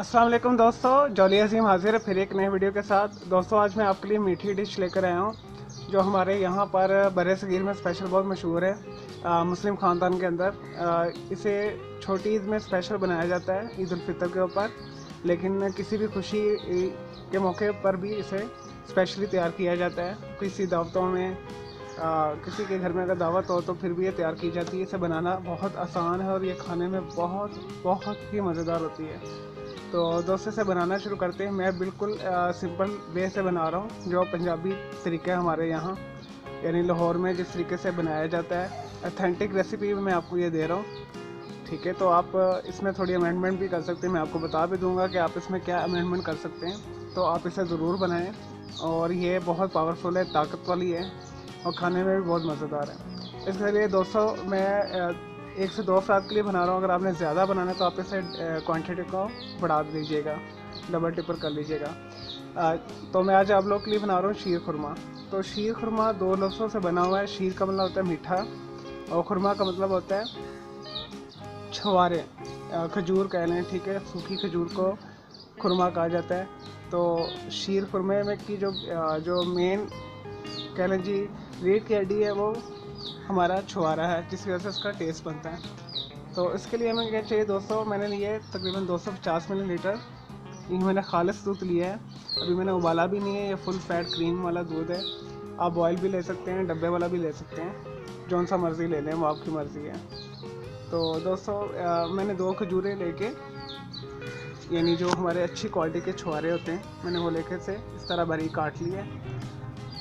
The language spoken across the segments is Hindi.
अस्सलाम वालेकुम दोस्तों, जॉली अजीम हाजिर है फिर एक नए वीडियो के साथ। दोस्तों आज मैं आपके लिए मीठी डिश लेकर आया हूँ जो हमारे यहाँ पर बरे सगीर में स्पेशल बहुत मशहूर है। मुस्लिम ख़ानदान के अंदर इसे छोटी ईद में स्पेशल बनाया जाता है, ईद उल फितर के ऊपर। लेकिन किसी भी खुशी के मौके पर भी इसे स्पेशली तैयार किया जाता है। किसी दावतों में किसी के घर में अगर दावत हो तो फिर भी ये तैयार की जाती है। इसे बनाना बहुत आसान है और ये खाने में बहुत बहुत ही मज़ेदार होती है। तो दोस्तों से बनाना शुरू करते हैं। मैं बिल्कुल सिंपल वे से बना रहा हूँ, जो पंजाबी तरीका है हमारे यहाँ, यानी लाहौर में जिस तरीके से बनाया जाता है। ऑथेंटिक रेसिपी मैं आपको ये दे रहा हूँ, ठीक है। तो आप इसमें थोड़ी अमेंडमेंट भी कर सकते हैं, मैं आपको बता भी दूंगा कि आप इसमें क्या अमेंडमेंट कर सकते हैं। तो आप इसे ज़रूर बनाएं और ये बहुत पावरफुल है, ताकत वाली है और खाने में भी बहुत मज़ेदार है। इसके लिए दोस्तों मैं 1 से 2 अफराद के लिए बना रहा हूँ। अगर आपने ज़्यादा बनाना है तो आप इसे क्वांटिटी को बढ़ा दीजिएगा, डबल टिपर कर लीजिएगा। तो मैं आज आप लोग के लिए बना रहा हूँ शीर खुरमा। तो शीर खुरमा 2 लफ्ज़ों से बना हुआ है। शीर का मतलब होता है मीठा और खुरमा का मतलब होता है छुआरे, खजूर कह लें, ठीक है। सूखी खजूर को खुरमा कहा जाता है। तो शीर खुरमे में की जो मेन कह लें जी रीढ़ की हड्डी है, वो हमारा छुआरा है, जिसकी वजह से उसका टेस्ट बनता है। तो इसके लिए हमें क्या चाहिए दोस्तों, मैंने लिए तकरीबन 250 मिलीलीटर। ये मैंने खालिस दूध लिया है, अभी मैंने उबाला भी नहीं है। ये फुल फैट क्रीम वाला दूध है। आप बॉयल भी ले सकते हैं, डब्बे वाला भी ले सकते हैं, जौन सा मर्ज़ी ले लें, वो आपकी मर्ज़ी है। तो दोस्तों मैंने 2 खजूरें लेके, यानी जो हमारे अच्छी क्वालिटी के छुआरे होते हैं, मैंने वो लेके से इस तरह बारीक काट लिए।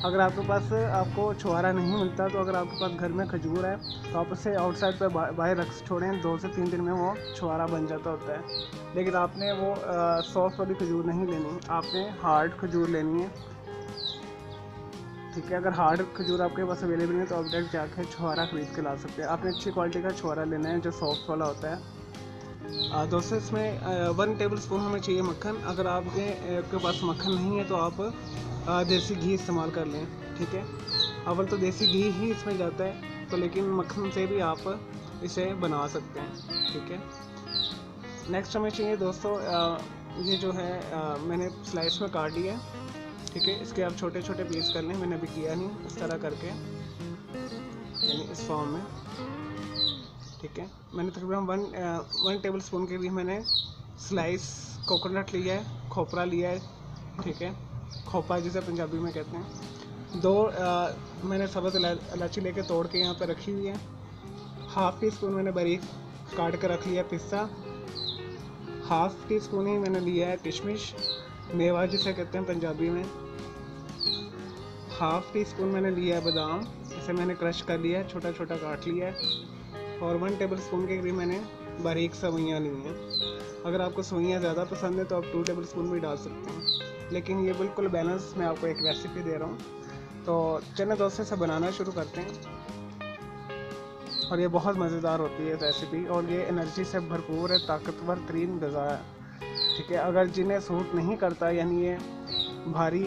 अगर आपके पास आपको छुआरा नहीं मिलता तो अगर आपके पास घर में खजूर है तो आप उसे आउटसाइड पर बाहर रख छोड़ें, 2 से 3 दिन में वो छुआरा बन जाता होता है। लेकिन आपने वो सॉफ्ट वाली खजूर नहीं लेनी, आपने हार्ड खजूर लेनी है, ठीक है। अगर हार्ड खजूर आपके पास अवेलेबल है तो आप डायरेक्ट जाकर छुआरा ख़रीद के ला सकते हैं। आपने अच्छी क्वालिटी का छुआरा लेना है जो सॉफ्ट वाला होता है। दोस्तों इसमें 1 टेबल स्पून हमें चाहिए मक्खन। अगर आपके पास मक्खन नहीं है तो आप देसी घी इस्तेमाल कर लें, ठीक है। अव्वल तो देसी घी ही इसमें जाता है, तो लेकिन मक्खन से भी आप इसे बना सकते हैं, ठीक है। नेक्स्ट हमें चाहिए दोस्तों ये जो है मैंने स्लाइस में काट लिया है, ठीक है। इसके आप छोटे छोटे पीस कर लें, मैंने अभी किया नहीं, इस तरह करके, यानी इस फॉर्म में, ठीक है। मैंने तकरीबन 1 टेबल स्पून के लिए मैंने स्लाइस कोकोनट लिया है, खोपरा लिया है, ठीक है, खोपा जिसे पंजाबी में कहते हैं। 2 मैंने सब्ज़ इलायची लेके तोड़ के यहाँ पे रखी हुई है। ½ टी स्पून मैंने बारीक काट कर रख लिया पिस्ता। ½ टी स्पून ही मैंने लिया है किशमिश, मेवा जिसे कहते हैं पंजाबी में। ½ टी स्पून मैंने लिया है बादाम, इसे मैंने क्रश कर लिया है, छोटा छोटा काट लिया है। और 1 टेबल स्पून के करीब मैंने बारीक सवैयाँ ली हैं। अगर आपको सवैयाँ ज़्यादा पसंद है तो आप 2 टेबल स्पून भी डाल सकते हैं, लेकिन ये बिल्कुल बैलेंस मैं आपको एक रेसिपी दे रहा हूँ। तो चलिए दोस्तों से बनाना शुरू करते हैं। और ये बहुत मज़ेदार होती है रेसिपी और ये एनर्जी से भरपूर है, ताकतवर तरीन ग़िज़ा है, ठीक है। अगर जिन्हें सूट नहीं करता, यानी ये भारी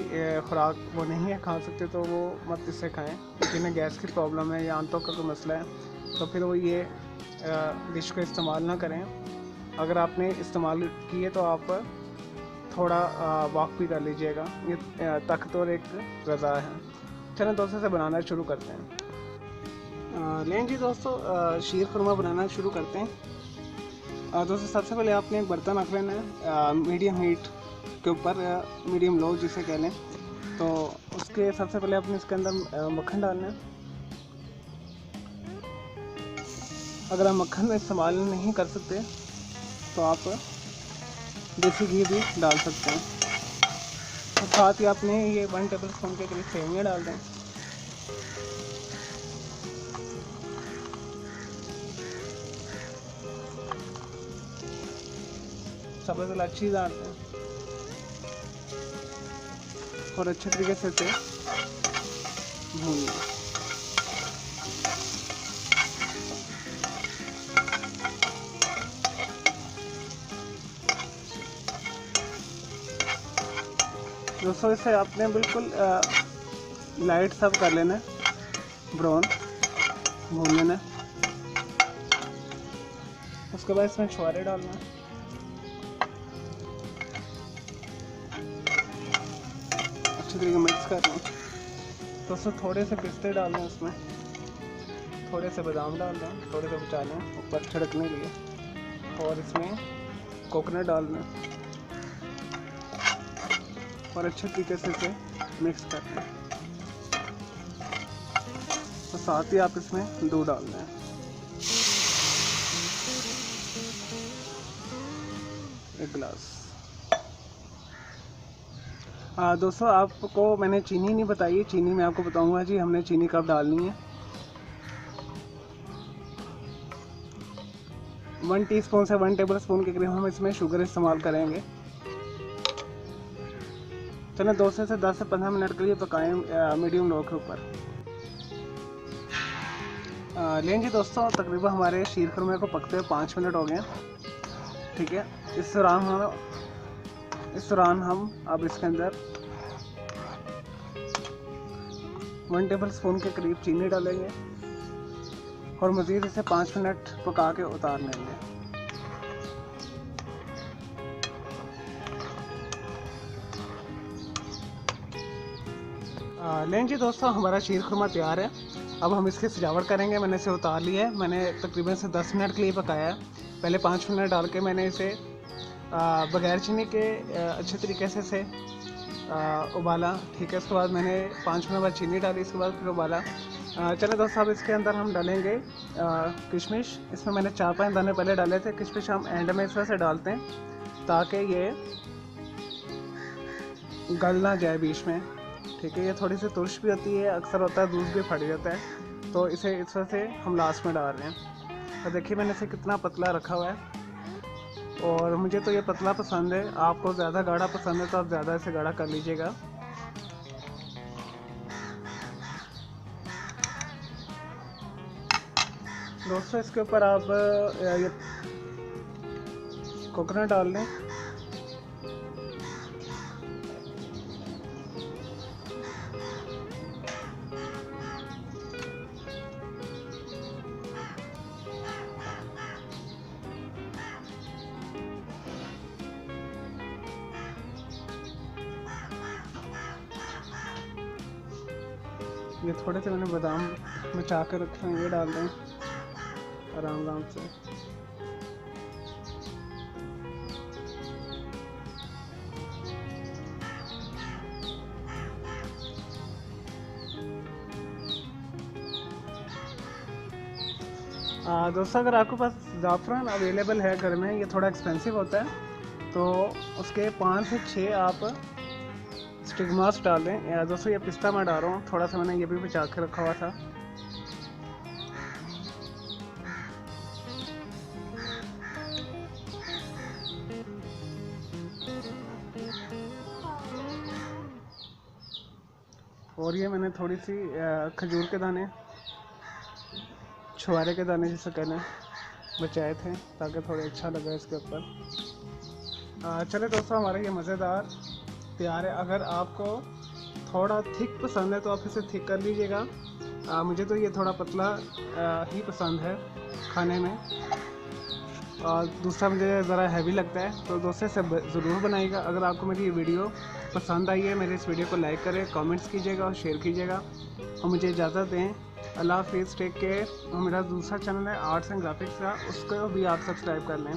खुराक वो नहीं है खा सकते, तो वो मत इसे खाएं। जिन्हें गैस की प्रॉब्लम है या आंतों का कोई मसला है तो फिर वो ये डिश को इस्तेमाल ना करें। अगर आपने इस्तेमाल की है तो आप थोड़ा वॉक भी कर लीजिएगा, ये ताकतवर एक ग़िज़ा है। चलें दोस्तों से बनाना शुरू करते हैं। लें जी दोस्तों, शीर खुरमा बनाना शुरू करते हैं। दोस्तों सबसे पहले आपने एक बर्तन रख लेना है मीडियम हीट के ऊपर, मीडियम लो जिसे कह लें। तो उसके सबसे पहले आपने इसके अंदर मक्खन डालना है। अगर आप मक्खन में इस्तेमाल नहीं कर सकते तो आप देसी घी भी डाल सकते हैं। और साथ ही आपने ये 1 टेबल स्पून के करीब सेवइयाँ डाल दें। सब्ज़ इलायची डाल दें और अच्छे तरीके से इसे भून लें। दोस्तों इसे आपने बिल्कुल लाइट सब कर लेना है, ब्राउन भून लेना है। उसके बाद इसमें छुआरे डालना है। अच्छे तरीके मिक्स कर लें। दोस्तों थोड़े से पिस्ते डाल दें उसमें, थोड़े से बादाम डाल दें, थोड़े से बचा लें ऊपर छिड़कने के लिए, और इसमें कोकोनट डाल दें और अच्छे तरीके से इसे मिक्स कर दें। तो साथ ही आप इसमें दूध डाल दें, एक गिलास। दोस्तों आपको मैंने चीनी नहीं बताई, चीनी मैं आपको बताऊंगा जी हमने चीनी कब डालनी है। 1 टीस्पून से 1 टेबल स्पून के करीब हम इसमें शुगर इस्तेमाल करेंगे। चलें 2 से 10 से 15 मिनट के लिए पकाएं मीडियम लो के ऊपर। लें जी दोस्तों, तकरीबन हमारे शीर खुरमे को पकते हुए 5 मिनट हो गए। ठीक है, इस दौरान हम अब इसके अंदर 1 टेबल स्पून के करीब चीनी डालेंगे और मज़ीद इसे 5 मिनट पका के उतार लेंगे। लें जी दोस्तों, हमारा शीर खुरमा तैयार है। अब हम इसकी सजावट करेंगे। मैंने इसे उतार लिया है, मैंने तकरीबन से 10 मिनट के लिए पकाया है। पहले 5 मिनट डाल के मैंने इसे बगैर चीनी के अच्छे तरीके से इसे उबाला। ठीक है, उसके बाद मैंने 5 मिनट बाद चीनी डाली, इसके बाद फिर उबाला। चले दोस्तों, अब इसके अंदर हम डालेंगे किशमिश। इसमें मैंने 4-5 दाने पहले डाले थे। किशमिश हम एंड में इस वजह से डालते हैं ताकि ये गल ना जाए बीच में। ठीक है, ये थोड़ी सी तुर्श भी होती है, अक्सर होता है दूध भी फट जाता है, तो इसे इस वजह से हम लास्ट में डाल रहे हैं। तो देखिए मैंने इसे कितना पतला रखा हुआ है, और मुझे तो ये पतला पसंद है। आपको ज़्यादा गाढ़ा पसंद है तो आप ज़्यादा इसे गाढ़ा कर लीजिएगा। दोस्तों इसके ऊपर आप ये कोकोनट डाल लें। ये थोड़े से मैंने बादाम बचा कर रखे हैं, ये डाल दें आराम आराम से। दोस्तों अगर आपके पास ज़ाफ़रान अवेलेबल है घर में, ये थोड़ा एक्सपेंसिव होता है, तो उसके 5 से 6 आप स्टिग्मास डाल दें। दोस्तों ये पिस्ता मैं डाल रहा हूँ, थोड़ा सा मैंने ये भी बचा के रखा हुआ था। और ये मैंने थोड़ी सी खजूर के दाने, छुआरे के दाने जिसे कहना बचाए थे ताकि थोड़ा अच्छा लगे इसके ऊपर। चले दोस्तों, हमारे ये मज़ेदार तैयार है। अगर आपको थोड़ा थिक पसंद है तो आप इसे थिक कर लीजिएगा। मुझे तो ये थोड़ा पतला ही पसंद है खाने में, और दूसरा मुझे ज़रा हैवी लगता है। तो दोस्तों इसे ज़रूर बनाइएगा। अगर आपको मेरी ये वीडियो पसंद आई है, मेरे इस वीडियो को लाइक करें, कमेंट्स कीजिएगा और शेयर कीजिएगा, और मुझे इजाज़त दें। अल्लाह हाफिज़, टेक केयर। और मेरा दूसरा चैनल है आर्ट्स एंड ग्राफिक्स का, उसको भी आप सब्सक्राइब कर लें।